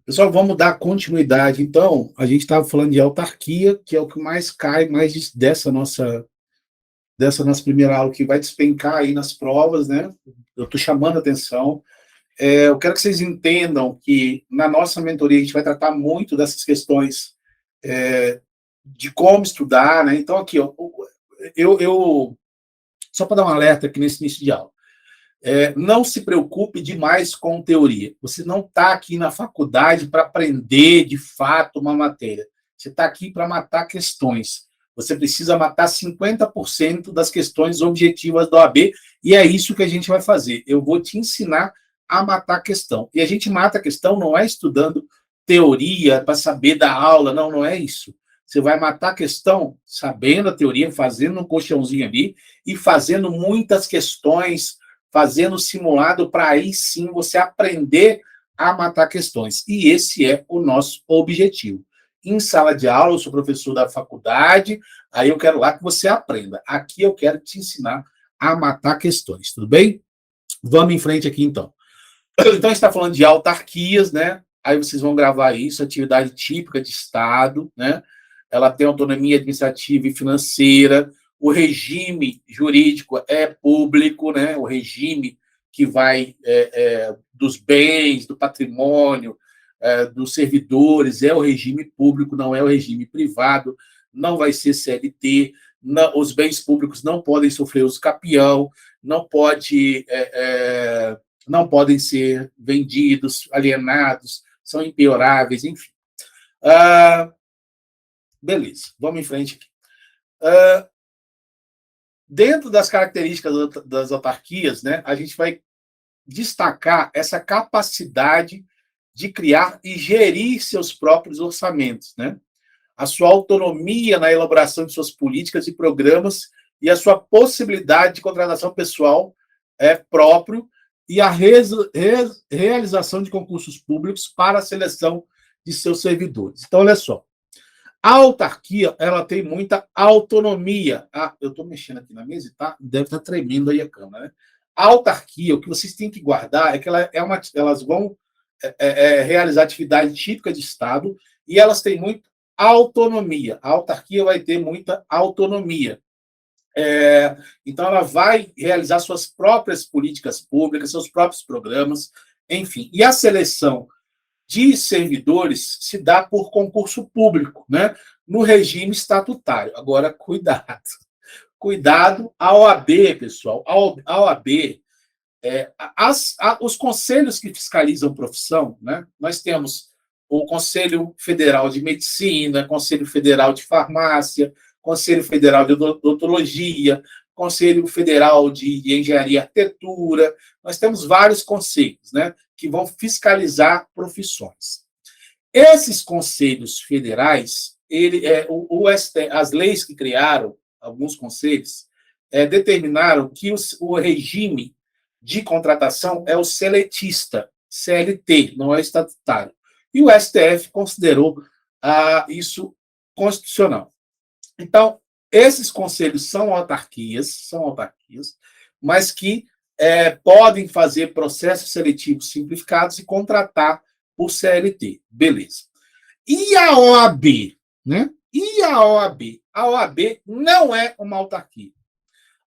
Pessoal, vamos dar continuidade. Então, a gente estava falando de autarquia, que é o que mais cai mais dessa nossa primeira aula, que vai despencar aí nas provas, né? Eu estou chamando a atenção. Eu quero que vocês entendam que na nossa mentoria a gente vai tratar muito dessas questões de como estudar, né? Então, aqui, ó, só para dar um alerta aqui nesse início de aula. Não se preocupe demais com teoria. Você não está aqui na faculdade para aprender, de fato, uma matéria. Você está aqui para matar questões. Você precisa matar 50% das questões objetivas da OAB, e é isso que a gente vai fazer. Eu vou te ensinar a matar a questão. E a gente mata a questão não é estudando teoria para saber da aula, não é isso. Você vai matar a questão sabendo a teoria, fazendo um colchãozinho ali e fazendo muitas questões, fazendo simulado para aí sim você aprender a matar questões. E esse é o nosso objetivo. Em sala de aula, eu sou professor da faculdade, aí eu quero lá que você aprenda. Aqui eu quero te ensinar a matar questões, tudo bem? Vamos em frente aqui, então. Então, a gente está falando de autarquias, né? Aí vocês vão gravar isso, atividade típica de Estado, né? Ela tem autonomia administrativa e financeira, o regime jurídico é público, né? O regime que vai dos bens, do patrimônio, dos servidores, é o regime público, não é o regime privado, não vai ser CLT, não, os bens públicos não podem sofrer uso capião, não podem ser vendidos, alienados, são impenhoráveis, enfim. Beleza, vamos em frente aqui. Dentro das características das autarquias, né, a gente vai destacar essa capacidade de criar e gerir seus próprios orçamentos, né? A sua autonomia na elaboração de suas políticas e programas e a sua possibilidade de contratação pessoal próprio e a realização de concursos públicos para a seleção de seus servidores. Então, olha só, a autarquia, ela tem muita autonomia. Eu estou mexendo aqui na mesa e deve estar tremendo aí a câmera, né? A autarquia, o que vocês têm que guardar é que elas vão realizar atividade típica de Estado e elas têm muita autonomia. A autarquia vai ter muita autonomia. Então, ela vai realizar suas próprias políticas públicas, seus próprios programas, enfim. E a seleção de servidores se dá por concurso público, né? No regime estatutário. Agora, cuidado. Cuidado, a OAB, pessoal. A OAB, os conselhos que fiscalizam profissão, né? Nós temos o Conselho Federal de Medicina, Conselho Federal de Farmácia, Conselho Federal de Odontologia, Conselho Federal de Engenharia e Arquitetura. Nós temos vários conselhos, né, que vão fiscalizar profissões. Esses conselhos federais, as leis que criaram, alguns conselhos, determinaram que o regime de contratação é o seletista, CLT, não é estatutário. E o STF considerou isso constitucional. Então, esses conselhos são autarquias, mas que podem fazer processos seletivos simplificados e contratar por CLT. Beleza. E a OAB? Né? E a OAB? A OAB não é uma autarquia.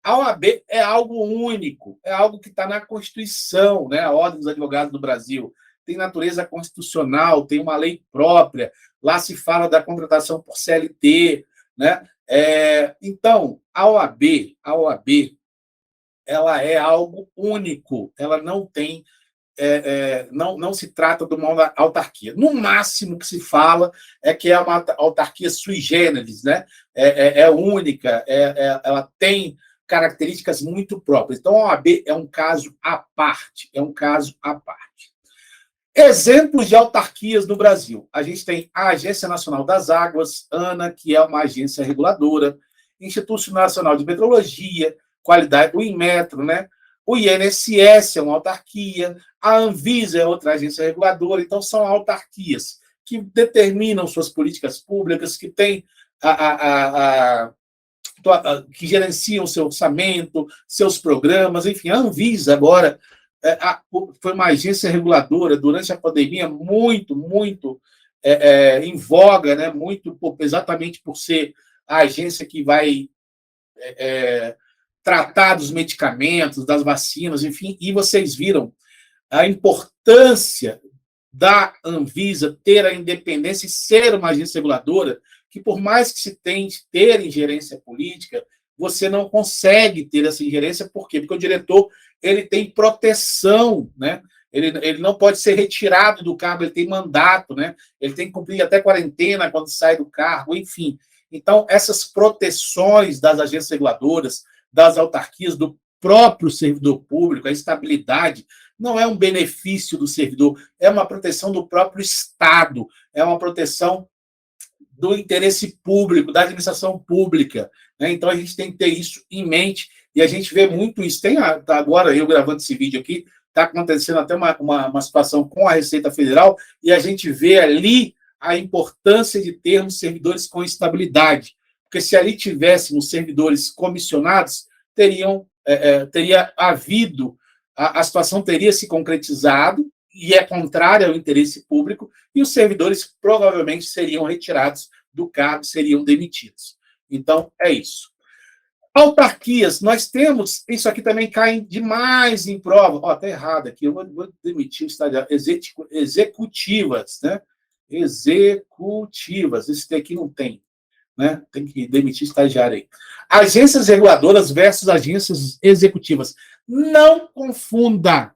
A OAB é algo único, é algo que está na Constituição, né? A Ordem dos Advogados do Brasil tem natureza constitucional, tem uma lei própria, lá se fala da contratação por CLT, né? Então, a OAB, ela é algo único, ela não tem, não se trata de uma autarquia. No máximo que se fala é que é uma autarquia sui generis, né? Única, ela tem características muito próprias. Então, a OAB é um caso à parte, Exemplos de autarquias no Brasil. A gente tem a Agência Nacional das Águas, ANA, que é uma agência reguladora, Instituto Nacional de Metrologia, Qualidade, o Inmetro, né? O INSS é uma autarquia, a Anvisa é outra agência reguladora, então são autarquias que determinam suas políticas públicas, que têm que gerenciam seu orçamento, seus programas, enfim, a Anvisa agora foi uma agência reguladora durante a pandemia muito em voga, né? Muito exatamente por ser a agência que vai tratar dos medicamentos, das vacinas, enfim, e vocês viram a importância da Anvisa ter a independência e ser uma agência reguladora, que por mais que se tente ter ingerência política, você não consegue ter essa ingerência, por quê? Porque o diretor ele tem proteção, né? Ele não pode ser retirado do cargo, ele tem mandato, né? Ele tem que cumprir até quarentena quando sai do cargo, enfim. Então, essas proteções das agências reguladoras, das autarquias, do próprio servidor público, a estabilidade, não é um benefício do servidor, é uma proteção do próprio Estado, é uma proteção do interesse público, da administração pública. Né? Então, a gente tem que ter isso em mente, e a gente vê muito isso. Tá agora, eu gravando esse vídeo aqui, está acontecendo até uma situação com a Receita Federal, e a gente vê ali a importância de termos servidores com estabilidade. Porque se ali tivéssemos servidores comissionados, teria havido, a situação teria se concretizado, e é contrária ao interesse público, e os servidores provavelmente seriam retirados do cargo, seriam demitidos. Então, é isso. Autarquias, nós temos, isso aqui também cai demais em prova. Está errado aqui, eu vou demitir o estagiário. Executivas, né? Executivas, esse aqui não tem. Né? Tem que demitir estagiário aí. Agências reguladoras versus agências executivas. Não confunda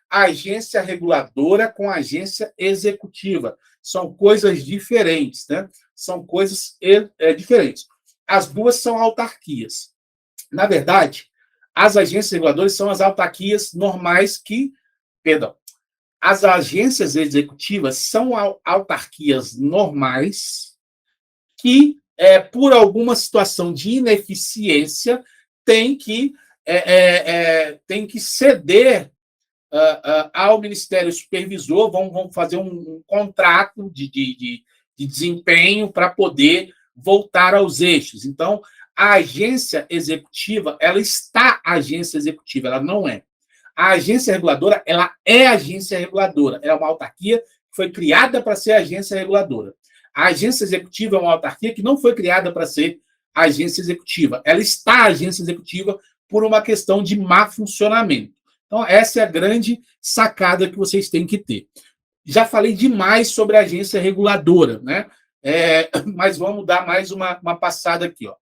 agência reguladora com agência executiva. São coisas diferentes, né? São coisas diferentes. As duas são autarquias. Na verdade, as agências reguladoras são as autarquias normais as agências executivas são autarquias normais que, por alguma situação de ineficiência, tem que ceder ao Ministério Supervisor, vão fazer um contrato de desempenho para poder voltar aos eixos. Então, a agência executiva, ela está agência executiva, ela não é. A agência reguladora, ela é agência reguladora, é uma autarquia que foi criada para ser agência reguladora. A agência executiva é uma autarquia que não foi criada para ser agência executiva. Ela está agência executiva por uma questão de má funcionamento. Então, essa é a grande sacada que vocês têm que ter. Já falei demais sobre a agência reguladora, né? Mas vamos dar mais uma passada aqui. Ó.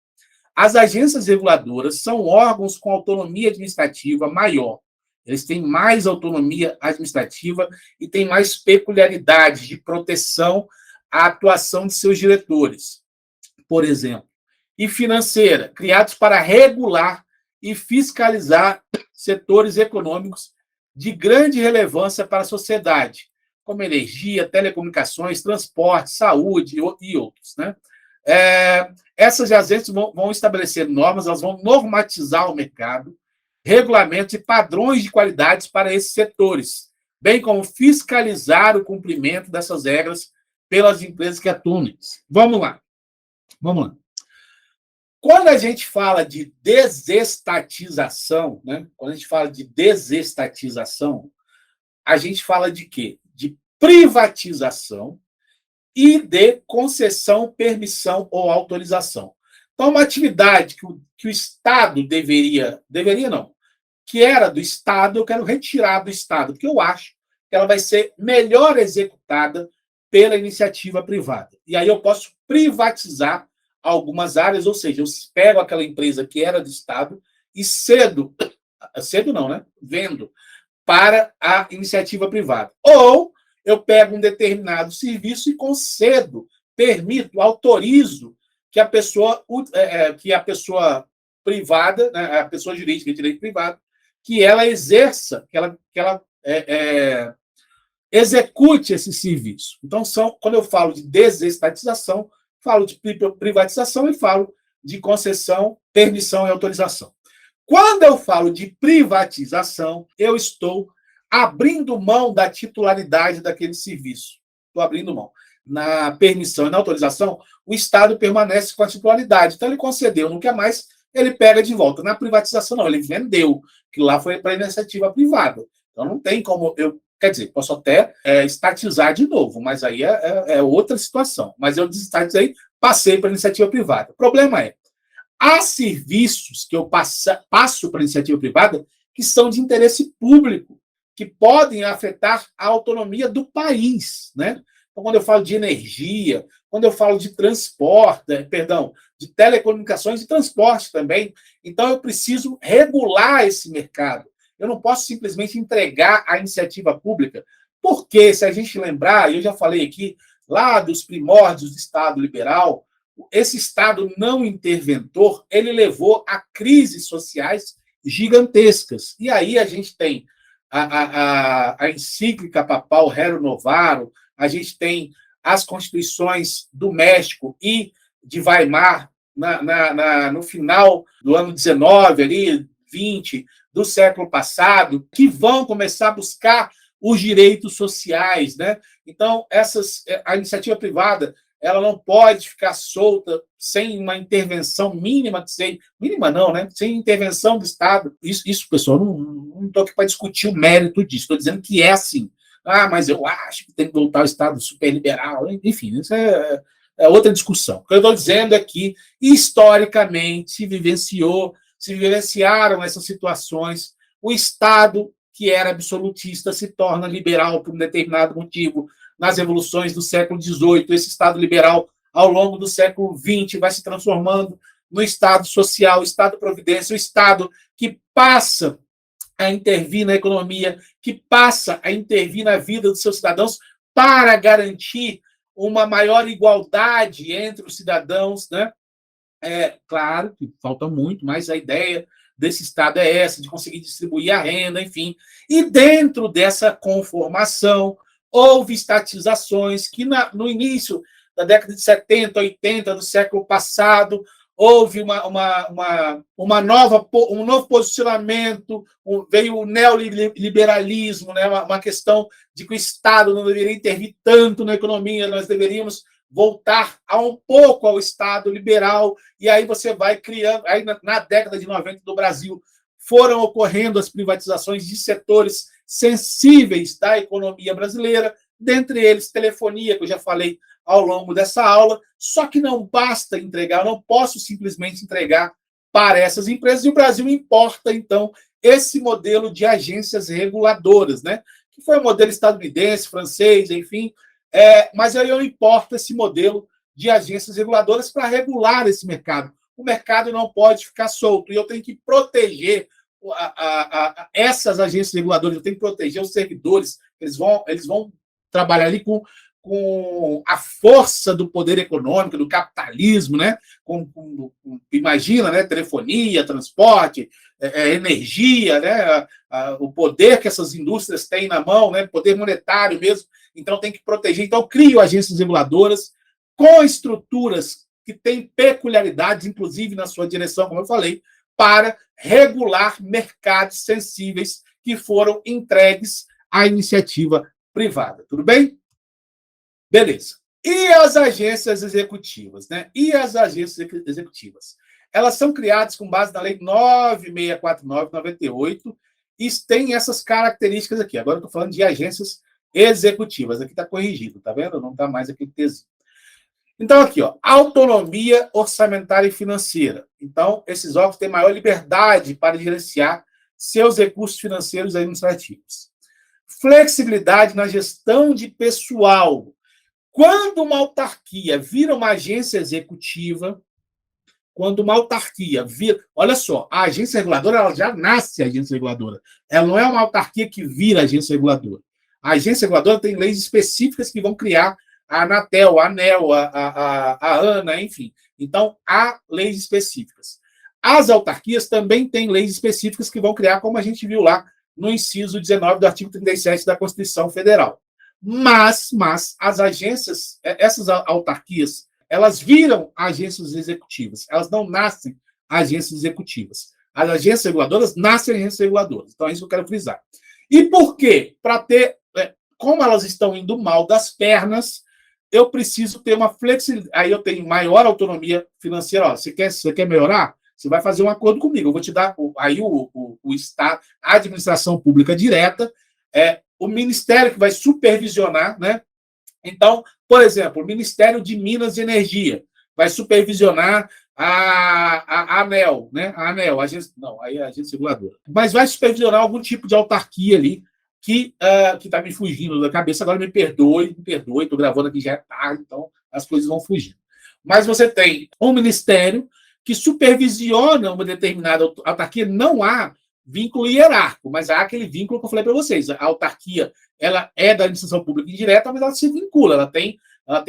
As agências reguladoras são órgãos com autonomia administrativa maior. Eles têm mais autonomia administrativa e têm mais peculiaridades de proteção à atuação de seus diretores, por exemplo. E financeira, criados para regular e fiscalizar setores econômicos de grande relevância para a sociedade, como energia, telecomunicações, transporte, saúde e outros. Né? Essas agências vão estabelecer normas, elas vão normatizar o mercado, regulamentos e padrões de qualidade para esses setores, bem como fiscalizar o cumprimento dessas regras pelas empresas que atuam nisso. Vamos lá. Quando a gente fala de desestatização, né? Quando a gente fala de desestatização, a gente fala de quê? De privatização e de concessão, permissão ou autorização. Então, uma atividade que o Estado deveria não, que era do Estado, eu quero retirar do Estado, porque eu acho que ela vai ser melhor executada pela iniciativa privada. E aí eu posso privatizar algumas áreas, ou seja, eu pego aquela empresa que era do Estado e cedo não, né? Vendo para a iniciativa privada. Ou eu pego um determinado serviço e concedo, permito, autorizo que a pessoa privada, né, a pessoa jurídica de direito privado, que ela exerça, que ela execute esse serviço. Então, quando eu falo de desestatização, falo de privatização e falo de concessão, permissão e autorização. Quando eu falo de privatização, eu estou abrindo mão da titularidade daquele serviço. Estou abrindo mão. Na permissão e na autorização, o Estado permanece com a titularidade. Então, ele concedeu, não quer mais, ele pega de volta. Na privatização, não, ele vendeu, que lá foi para a iniciativa privada. Então, não tem como eu. Quer dizer, posso até estatizar de novo, mas aí é outra situação. Mas eu desestatizei, passei para a iniciativa privada. O problema é, há serviços que eu passo para a iniciativa privada que são de interesse público, que podem afetar a autonomia do país, né? Então, quando eu falo de energia, quando eu falo de transporte, perdão, de telecomunicações e transporte também, então eu preciso regular esse mercado. Eu não posso simplesmente entregar à iniciativa pública, porque, se a gente lembrar, eu já falei aqui, lá dos primórdios do Estado liberal, esse Estado não interventor, ele levou a crises sociais gigantescas. E aí a gente tem a encíclica papal Rerum Novarum, a gente tem as constituições do México e de Weimar no final do ano 19, ali, 20, do século passado, que vão começar a buscar os direitos sociais, né? Então, a iniciativa privada, ela não pode ficar solta sem uma intervenção mínima, mínima não, né? Sem intervenção do Estado. Isso pessoal, não estou aqui para discutir o mérito disso, estou dizendo que é assim. Ah, mas eu acho que tem que voltar ao Estado superliberal, enfim, isso é outra discussão. O que eu estou dizendo é que, historicamente, se vivenciaram essas situações, o Estado, que era absolutista, se torna liberal por um determinado motivo. Nas revoluções do século XVIII, esse Estado liberal, ao longo do século XX, vai se transformando no Estado social, Estado-providência, o Estado que passa a intervir na economia, que passa a intervir na vida dos seus cidadãos para garantir uma maior igualdade entre os cidadãos, né? Claro que falta muito, mas a ideia desse Estado é essa, de conseguir distribuir a renda, enfim. E dentro dessa conformação, houve estatizações que, no início da década de 70, 80 do século passado, houve um novo posicionamento, veio o neoliberalismo, né? Uma questão de que o Estado não deveria intervir tanto na economia, nós deveríamos voltar um pouco ao Estado liberal, e aí você vai criando, aí na década de 90 do Brasil, foram ocorrendo as privatizações de setores sensíveis da economia brasileira, dentre eles telefonia, que eu já falei ao longo dessa aula, só que não basta entregar, eu não posso simplesmente entregar para essas empresas, e o Brasil importa, então, esse modelo de agências reguladoras, né? Que foi o modelo estadunidense, francês, enfim, mas aí eu importo esse modelo de agências reguladoras para regular esse mercado. O mercado não pode ficar solto, e eu tenho que proteger essas agências reguladoras, eu tenho que proteger os servidores, eles vão trabalhar ali com a força do poder econômico, do capitalismo, né? Imagina, né? Telefonia, transporte, energia, né? O poder que essas indústrias têm na mão, né? Poder monetário mesmo. Então, tem que proteger. Então, crio agências reguladoras com estruturas que têm peculiaridades, inclusive na sua direção, como eu falei, para regular mercados sensíveis que foram entregues à iniciativa privada. Tudo bem? Beleza. E as agências executivas, né? E as agências executivas? Elas são criadas com base na Lei 9649/98 e têm essas características aqui. Agora eu estou falando de agências executivas. Aqui está corrigido, tá vendo? Não está mais aqui o texto. Então, aqui, ó, autonomia orçamentária e financeira. Então, esses órgãos têm maior liberdade para gerenciar seus recursos financeiros e administrativos. Flexibilidade na gestão de pessoal. Quando uma autarquia vira uma agência executiva, olha só, a agência reguladora, ela já nasce agência reguladora. Ela não é uma autarquia que vira agência reguladora. A agência reguladora tem leis específicas que vão criar a Anatel, a ANEEL, a ANA, enfim. Então, há leis específicas. As autarquias também têm leis específicas que vão criar, como a gente viu lá no inciso 19 do artigo 37 da Constituição Federal. Mas as agências, essas autarquias, elas viram agências executivas, elas não nascem agências executivas. As agências reguladoras nascem agências reguladoras. Então, é isso que eu quero frisar. E por quê? Para ter, como elas estão indo mal das pernas, eu preciso ter uma flexibilidade. Aí eu tenho maior autonomia financeira. Ó, você quer melhorar? Você vai fazer um acordo comigo. Eu vou te dar aí o Estado, a administração pública direta, o ministério que vai supervisionar, né? Então, por exemplo, o Ministério de Minas e Energia vai supervisionar a ANEEL, né? A ANEEL, a agência, não, aí é a agência reguladora. Mas vai supervisionar algum tipo de autarquia ali que está me fugindo da cabeça. Agora me perdoe, estou gravando aqui, já é tarde, então as coisas vão fugir. Mas você tem um ministério que supervisiona uma determinada autarquia, não há vínculo hierárquico, mas há aquele vínculo que eu falei para vocês. A autarquia ela é da administração pública indireta, mas ela se vincula, ela tem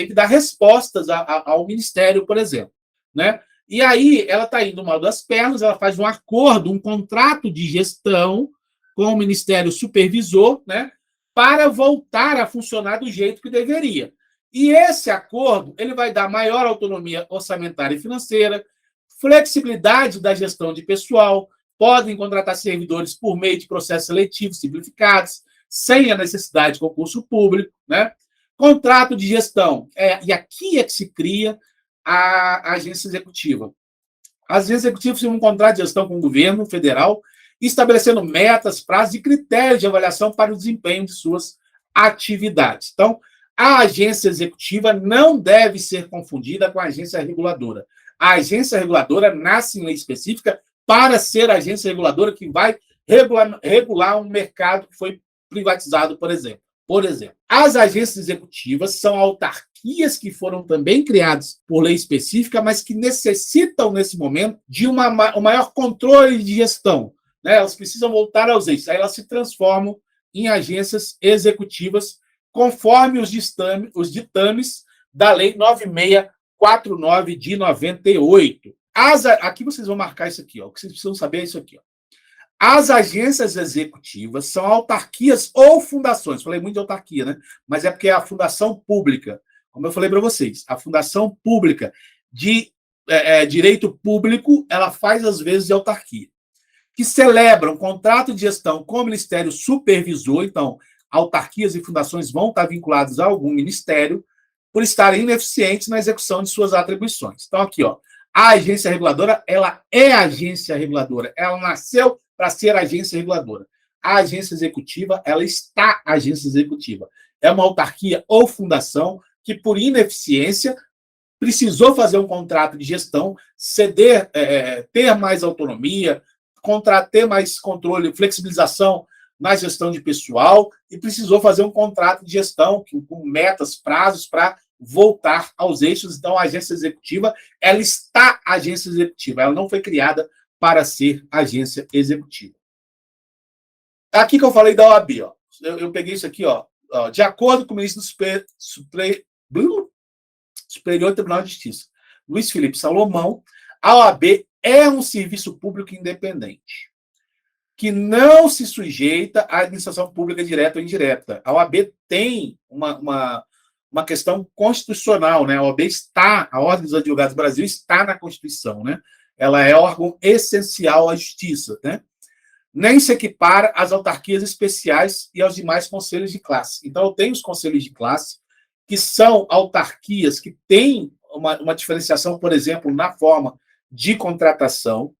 que dar respostas ao ministério, por exemplo. Né? E aí ela está indo mal das pernas, ela faz um acordo, um contrato de gestão com o Ministério Supervisor, né, para voltar a funcionar do jeito que deveria. E esse acordo ele vai dar maior autonomia orçamentária e financeira, flexibilidade da gestão de pessoal, podem contratar servidores por meio de processos seletivos simplificados, sem a necessidade de concurso público, né? Contrato de gestão. E aqui é que se cria a agência executiva. As agências executivas têm um contrato de gestão com o governo federal, estabelecendo metas, prazos e critérios de avaliação para o desempenho de suas atividades. Então, a agência executiva não deve ser confundida com a agência reguladora. A agência reguladora nasce em lei específica para ser a agência reguladora que vai regular um mercado que foi privatizado, por exemplo. As agências executivas são autarquias que foram também criadas por lei específica, mas que necessitam, nesse momento, de um maior controle de gestão. Né? Elas precisam voltar aos eixos. Aí elas se transformam em agências executivas, conforme os ditames da Lei 9649 de 98. Aqui vocês vão marcar isso aqui. Ó. O que vocês precisam saber é isso aqui. Ó. As agências executivas são autarquias ou fundações. Falei muito de autarquia, né? Mas é porque é a fundação pública. Como eu falei para vocês, a fundação pública de direito público, ela faz às vezes de autarquia. Que celebram contrato de gestão com o Ministério Supervisor. Então, autarquias e fundações vão estar vinculadas a algum ministério por estarem ineficientes na execução de suas atribuições. Então, aqui, ó, a agência reguladora, ela é agência reguladora. Ela nasceu para ser agência reguladora. A agência executiva, ela está agência executiva. É uma autarquia ou fundação que, por ineficiência, precisou fazer um contrato de gestão, ceder, ter mais autonomia, ter mais controle, flexibilização na gestão de pessoal e precisou fazer um contrato de gestão com metas, prazos para voltar aos eixos. Então, a agência executiva, ela está agência executiva, ela não foi criada para ser agência executiva. Aqui que eu falei da OAB, ó. Eu peguei isso aqui, ó. De acordo com o ministro do Superior Tribunal de Justiça, Luiz Felipe Salomão, a OAB é um serviço público independente, que não se sujeita à administração pública direta ou indireta. A OAB tem uma questão constitucional, né? A OAB está, a Ordem dos Advogados do Brasil está na Constituição, né? Ela é órgão essencial à justiça, né? Nem se equipara às autarquias especiais e aos demais conselhos de classe. Então, eu tenho os conselhos de classe, que são autarquias que têm uma diferenciação, por exemplo, na forma de contratação,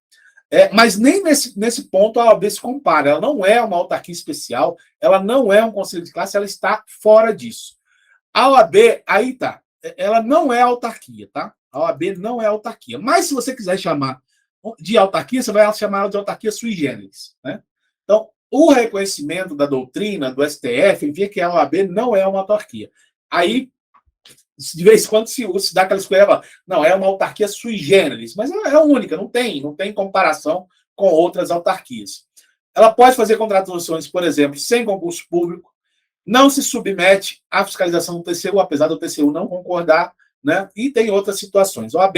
mas nem nesse ponto a OAB se compara. Ela não é uma autarquia especial, ela não é um conselho de classe, ela está fora disso. A OAB, aí tá, ela não é autarquia, tá? A OAB não é autarquia. Mas se você quiser chamar de autarquia, você vai chamar ela de autarquia sui generis, né? Então, o reconhecimento da doutrina do STF vê que a OAB não é uma autarquia. Aí, de vez em quando se dá aquela escolha, não, é uma autarquia sui generis, mas ela é única, não tem comparação com outras autarquias. Ela pode fazer contratações, por exemplo, sem concurso público, não se submete à fiscalização do TCU, apesar do TCU não concordar, né? E tem outras situações. A OAB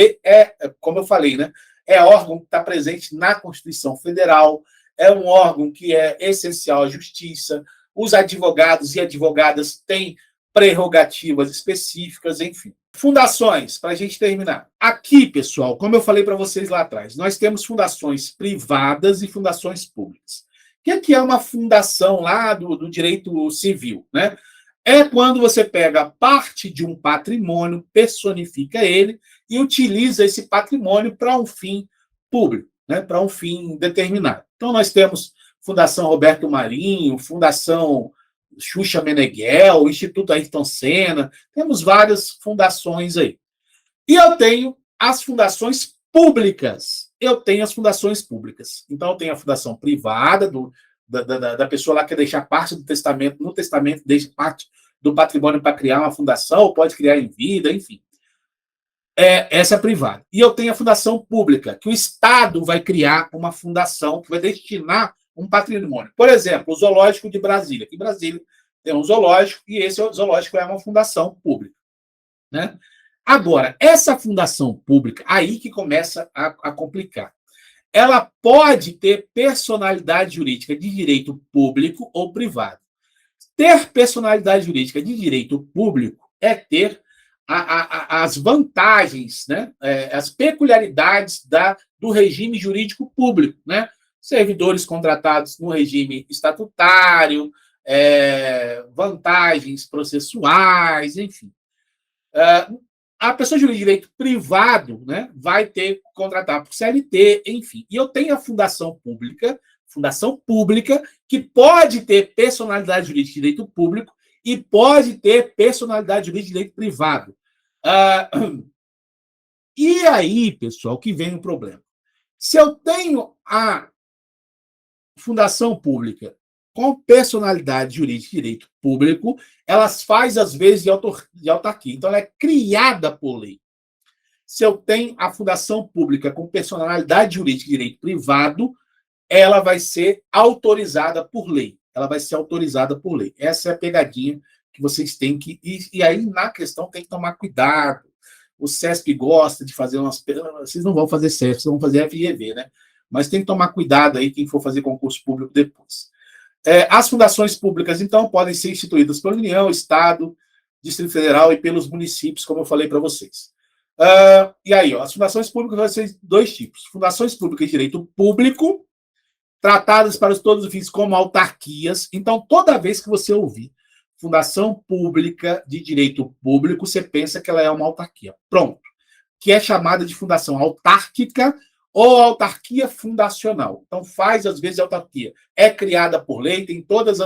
como eu falei, né? É órgão que está presente na Constituição Federal, é um órgão que é essencial à justiça, os advogados e advogadas têm prerrogativas específicas, enfim. Fundações, para a gente terminar. Aqui, pessoal, como eu falei para vocês lá atrás, nós temos fundações privadas e fundações públicas. O que é uma fundação lá do direito civil, né? É quando você pega parte de um patrimônio, personifica ele e utiliza esse patrimônio para um fim público, né, para um fim determinado. Então, nós temos Fundação Roberto Marinho, Fundação Xuxa Meneghel, Instituto Ayrton Senna, temos várias fundações aí. E eu tenho as fundações públicas. Eu tenho as fundações públicas. Então, eu tenho a fundação privada da pessoa lá que quer deixar parte do testamento, no testamento deixa parte do patrimônio para criar uma fundação, ou pode criar em vida, enfim. Essa é privada. E eu tenho a fundação pública, que o Estado vai criar uma fundação que vai destinar um patrimônio. Por exemplo, o Zoológico de Brasília. Aqui em Brasília tem um zoológico, e esse zoológico é uma fundação pública, né? Agora, essa fundação pública, aí que começa a complicar. Ela pode ter personalidade jurídica de direito público ou privado. Ter personalidade jurídica de direito público é ter as vantagens, né? As peculiaridades do regime jurídico público, né? Servidores contratados no regime estatutário, vantagens processuais, enfim. A pessoa jurídica de direito privado, né, vai ter que contratar por CLT, enfim. E eu tenho a fundação pública, que pode ter personalidade jurídica de direito público e pode ter personalidade jurídica de direito privado. E aí, pessoal, que vem o problema. Se eu tenho a fundação pública com personalidade jurídica de direito público, elas faz às vezes de autarquia. Então, ela é criada por lei. Se eu tenho a fundação pública com personalidade jurídica de direito privado, ela vai ser autorizada por lei. Ela vai ser autorizada por lei. Essa é a pegadinha que vocês têm que... E aí, na questão, tem que tomar cuidado. O CESP gosta de fazer umas... Vocês não vão fazer CESP, vocês vão fazer FGV, né? Mas tem que tomar cuidado aí quem for fazer concurso público depois. As fundações públicas, então, podem ser instituídas pela União, Estado, Distrito Federal e pelos municípios, como eu falei para vocês. E aí, as fundações públicas vão ser dois tipos. Fundações públicas de direito público, tratadas para todos os fins como autarquias. Então, toda vez que você ouvir fundação pública de direito público, você pensa que ela é uma autarquia. Pronto. Que é chamada de fundação autárquica ou autarquia fundacional. Então, faz, às vezes, autarquia. É criada por lei, tem todas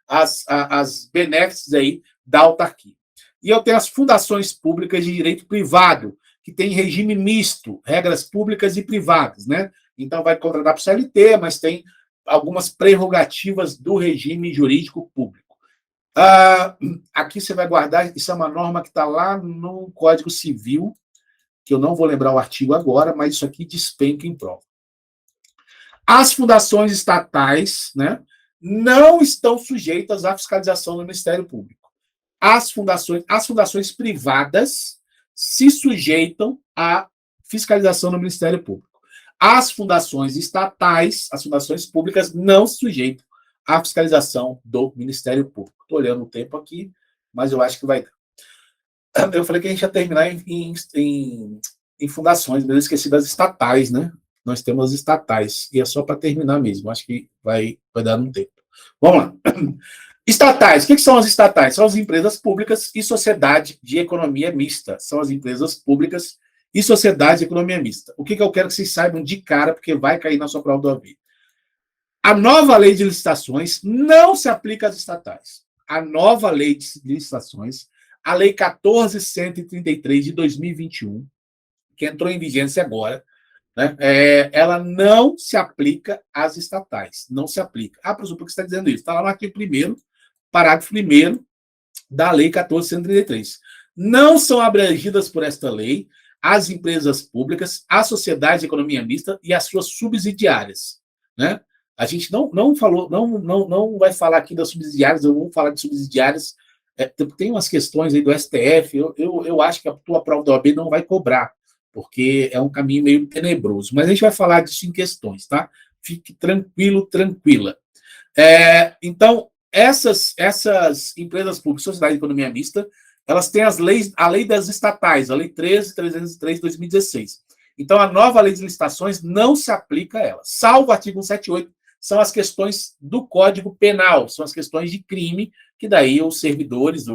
as benefícios aí da autarquia. E eu tenho as fundações públicas de direito privado, que tem regime misto, regras públicas e privadas, né? Então, vai contratar para o CLT, mas tem algumas prerrogativas do regime jurídico público. Aqui você vai guardar, isso é uma norma que está lá no Código Civil, que eu não vou lembrar o artigo agora, mas isso aqui despenca em prova. As fundações estatais, né, não estão sujeitas à fiscalização do Ministério Público. As fundações privadas se sujeitam à fiscalização do Ministério Público. As fundações estatais, as fundações públicas, não se sujeitam à fiscalização do Ministério Público. Estou olhando o tempo aqui, mas eu acho que vai dar. Eu falei que a gente ia terminar em fundações, mas eu esqueci das estatais, né? Nós temos as estatais, e é só para terminar mesmo, acho que vai dar um tempo. Vamos lá. Estatais, o que são as estatais? São as empresas públicas e sociedade de economia mista. São as empresas públicas e sociedade de economia mista. O que eu quero que vocês saibam de cara, porque vai cair na sua prova do OAB. A nova lei de licitações não se aplica às estatais. A nova lei de licitações, a Lei 14.133 de 2021, que entrou em vigência agora, né, ela não se aplica às estatais. Não se aplica. Professor, por que você está dizendo isso? Está lá no artigo 1º, parágrafo 1º da Lei 14.133. Não são abrangidas por esta lei as empresas públicas, a sociedade de economia mista e as suas subsidiárias, né? A gente não falou, não vai falar aqui das subsidiárias, eu vou falar de subsidiárias. Tem umas questões aí do STF, eu acho que a tua prova da OAB não vai cobrar, porque é um caminho meio tenebroso. Mas a gente vai falar disso em questões, tá? Fique tranquilo, tranquila. Então, essas empresas públicas, sociedade de economia mista, elas têm a lei das estatais, a Lei 13.303 de 2016. Então, a nova lei de licitações não se aplica a ela, salvo o artigo 178, são as questões do Código Penal, são as questões de crime, que daí os servidores,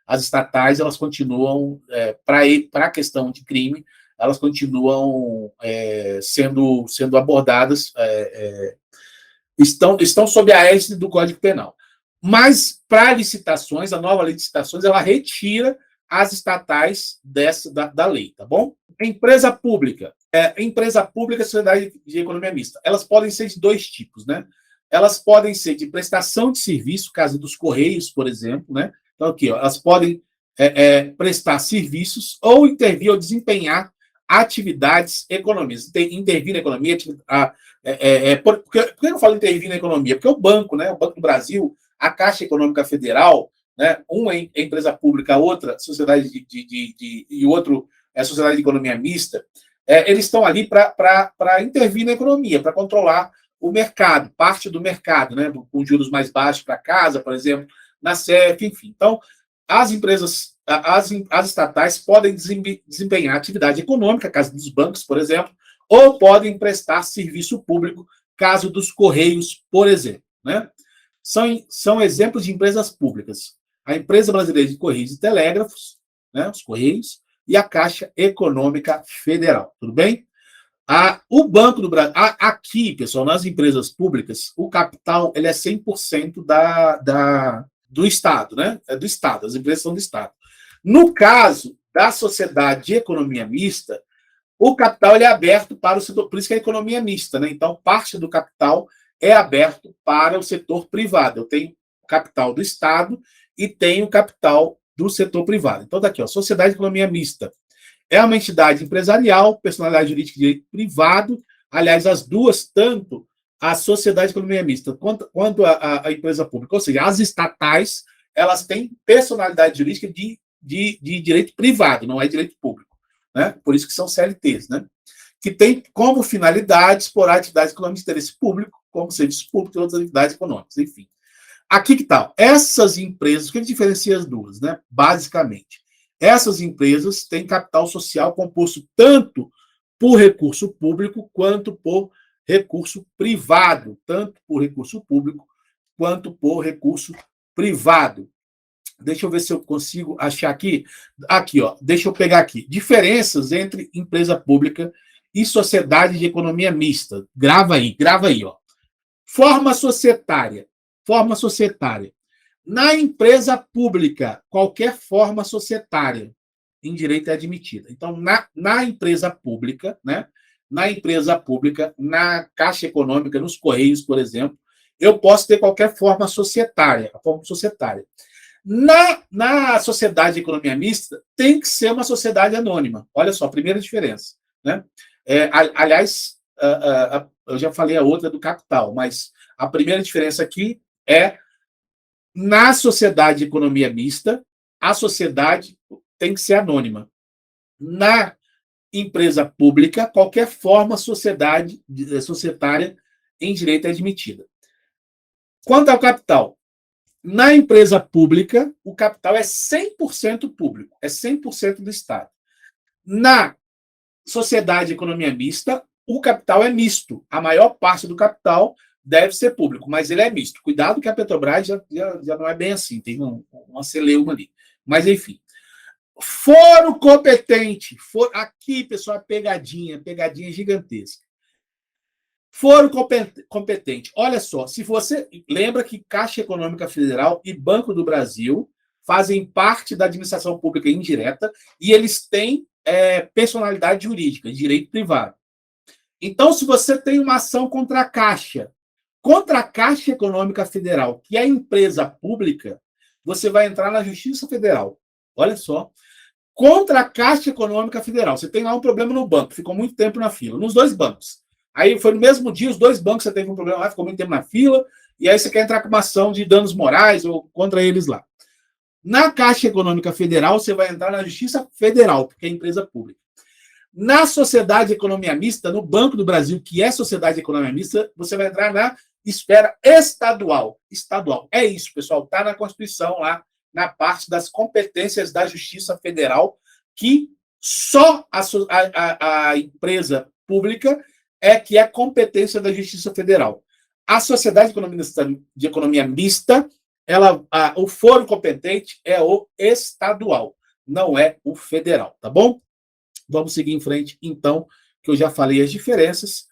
as estatais, elas continuam, para a questão de crime, elas continuam sendo abordadas, estão sob a égide do Código Penal. Mas, para licitações, a nova lei de licitações, ela retira as estatais da lei, tá bom? Empresa pública, sociedade de economia mista. Elas podem ser de dois tipos, né? Elas podem ser de prestação de serviço, caso dos Correios, por exemplo, né? Então, aqui, ó, elas podem prestar serviços ou intervir ou desempenhar atividades econômicas. Intervir na economia. Por que eu falo intervir na economia? Porque o banco, né? O Banco do Brasil, a Caixa Econômica Federal, né? Uma é empresa pública, a outra sociedade e outro é sociedade de economia mista. Eles estão ali para intervir na economia, para controlar o mercado, parte do mercado, né? Com juros mais baixos para casa, por exemplo, na CEF, enfim. Então, as empresas, as estatais podem desempenhar atividade econômica, caso dos bancos, por exemplo, ou podem prestar serviço público, caso dos Correios, por exemplo, né? São exemplos de empresas públicas. A Empresa Brasileira de Correios e Telégrafos, né, os Correios, e a Caixa Econômica Federal. Tudo bem? O Banco do Brasil... Aqui, pessoal, nas empresas públicas, o capital ele é 100% do Estado, né? É do Estado, as empresas são do Estado. No caso da sociedade de economia mista, o capital ele é aberto para o setor, por isso que é economia mista, né? Então, parte do capital é aberto para o setor privado. Eu tenho o capital do Estado e tenho o capital do setor privado. Então, daqui, ó, Sociedade de Economia Mista é uma entidade empresarial, personalidade jurídica de direito privado. Aliás, as duas, tanto a Sociedade de Economia Mista quanto a empresa pública, ou seja, as estatais, elas têm personalidade jurídica de direito privado, não é direito público, né? Por isso que são CLTs, né? Que tem como finalidade explorar atividades econômicas de interesse público, como serviços públicos e outras atividades econômicas, enfim. Aqui que tal? Essas empresas, o que diferencia as duas, né? Basicamente, essas empresas têm capital social composto tanto por recurso público quanto por recurso privado, tanto por recurso público quanto por recurso privado. Deixa eu ver se eu consigo achar aqui. Aqui, ó. Deixa eu pegar aqui. Diferenças entre empresa pública e sociedade de economia mista. Grava aí, ó. Forma societária. Forma societária. Na empresa pública, qualquer forma societária em direito é admitida. Então, na empresa pública, né? Na empresa pública, na Caixa Econômica, nos Correios, por exemplo, eu posso ter qualquer forma societária, a forma societária. Na sociedade de economia mista, tem que ser uma sociedade anônima. Olha só, a primeira diferença, né? Aliás, eu já falei a outra do capital, mas a primeira diferença aqui é na sociedade de economia mista, a sociedade tem que ser anônima. Na empresa pública, qualquer forma societária em direito é admitida. Quanto ao capital, na empresa pública, o capital é 100% público, é 100% do Estado. Na sociedade de economia mista, o capital é misto. A maior parte do capital deve ser público, mas ele é misto. Cuidado que a Petrobras já não é bem assim, tem uma celeuma ali. Mas, enfim. Foro competente. Aqui, pessoal, pegadinha gigantesca. Foro competente. Olha só, se você lembra que Caixa Econômica Federal e Banco do Brasil fazem parte da administração pública indireta e eles têm personalidade jurídica, direito privado. Então, se você tem uma ação contra a Caixa Econômica Federal, que é empresa pública, você vai entrar na Justiça Federal. Olha só. Contra a Caixa Econômica Federal. Você tem lá um problema no banco, ficou muito tempo na fila, nos dois bancos. Aí foi no mesmo dia, os dois bancos você teve um problema lá, ficou muito tempo na fila, e aí você quer entrar com uma ação de danos morais ou contra eles lá. Na Caixa Econômica Federal, você vai entrar na Justiça Federal, porque é empresa pública. Na Sociedade de Economia Mista, no Banco do Brasil, que é Sociedade de Economia Mista, você vai entrar na esfera estadual. Estadual. É isso, pessoal. Está na Constituição lá, na parte das competências da Justiça Federal, que só a empresa pública é que é competência da Justiça Federal. A Sociedade de Economia Mista, o foro competente é o estadual, não é o federal, tá bom? Vamos seguir em frente, então, que eu já falei as diferenças.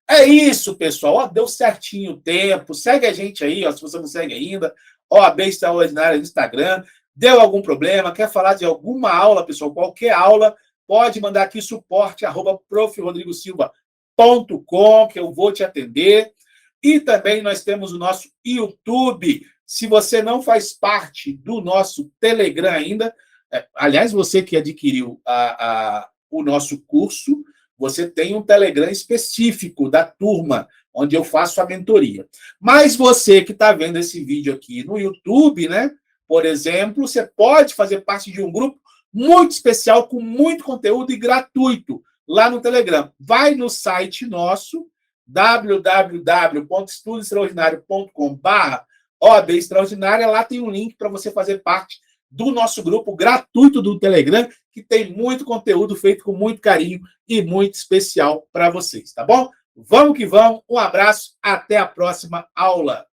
É isso, pessoal. Ó, deu certinho o tempo. Segue a gente aí, ó, se você não segue ainda. OAB Extraordinária no Instagram. Deu algum problema? Quer falar de alguma aula, pessoal? Qualquer aula, pode mandar aqui suporte@profrodrigosilva.com, que eu vou te atender. E também nós temos o nosso YouTube. Se você não faz parte do nosso Telegram ainda, aliás, você que adquiriu o nosso curso, você tem um Telegram específico da turma, onde eu faço a mentoria. Mas você que está vendo esse vídeo aqui no YouTube, né? Por exemplo, você pode fazer parte de um grupo muito especial, com muito conteúdo e gratuito, lá no Telegram. Vai no site nosso, www.estudioextraordinario.com/OAB Extraordinária. Lá tem um link para você fazer parte do nosso grupo gratuito do Telegram, que tem muito conteúdo feito com muito carinho e muito especial para vocês, tá bom? Vamos que vamos, um abraço, até a próxima aula.